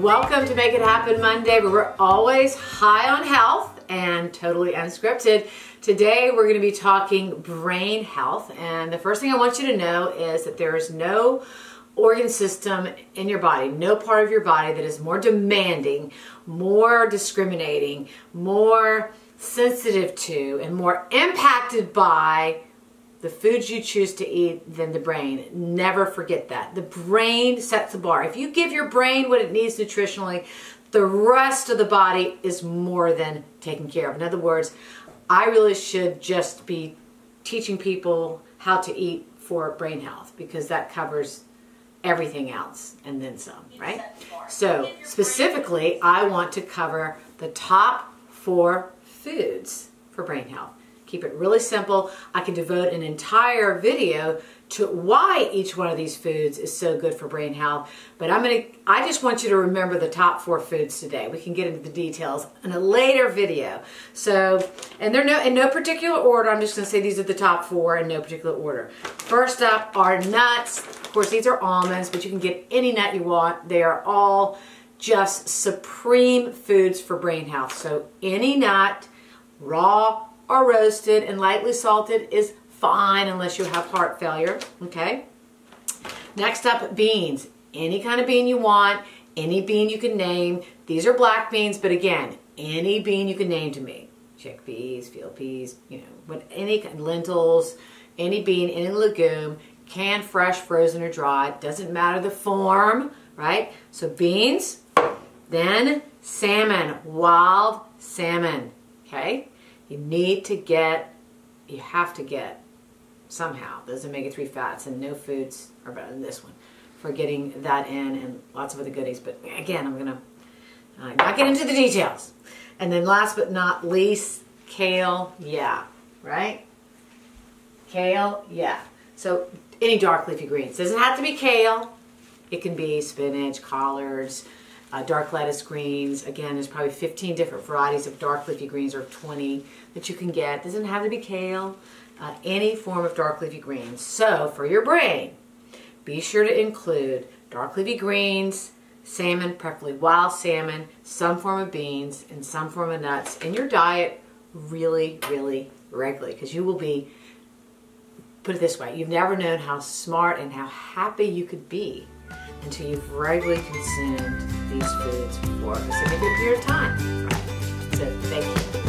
Welcome to Make It Happen Monday, where we're always high on health and totally unscripted. Today we're going to be talking brain health, and the first thing I want you to know is that there is no organ system in your body, no part of your body that is more demanding, more discriminating, more sensitive to, and more impacted by the foods you choose to eat than the brain. Never forget that. The brain sets the bar. If you give your brain what it needs nutritionally, the rest of the body is more than taken care of. In other words, I really should just be teaching people how to eat for brain health, because that covers everything else and then some, right? So specifically, I want to cover the top 4 foods for brain health. Keep it really simple. I can devote an entire video to why each one of these foods is so good for brain health, but I just want you to remember the top 4 foods today. We can get into the details in a later video. So, and they're in no particular order. I'm just going to say these are the top 4 in no particular order. First up are nuts. Of course, these are almonds, but you can get any nut you want. They are all just supreme foods for brain health. So any nut, raw or roasted and lightly salted, is fine unless you have heart failure, okay? Next up, beans. Any kind of bean you want, any bean you can name. These are black beans, but again, any bean you can name to me. Chickpeas, field peas, any lentils, any bean, any legume, canned, fresh, frozen, or dried. Doesn't matter the form, right? So beans, then salmon, wild salmon, okay? You have to get somehow those omega-3 fats, and no foods are better than this one for getting that in, and lots of other goodies. But again, I'm going to not get into the details. And then last but not least, kale, yeah, right? Kale, yeah. So any dark leafy greens. Doesn't have to be kale. It can be spinach, collards, dark lettuce greens. Again, there's probably 15 different varieties of dark leafy greens, or 20 that you can get. Doesn't have to be kale. Any form of dark leafy greens. So for your brain, be sure to include dark leafy greens, salmon, preferably wild salmon, some form of beans, and some form of nuts in your diet really, really regularly, because you will be, put it this way, you've never known how smart and how happy you could be until you've regularly consumed these foods for a significant period of time. Right? So thank you.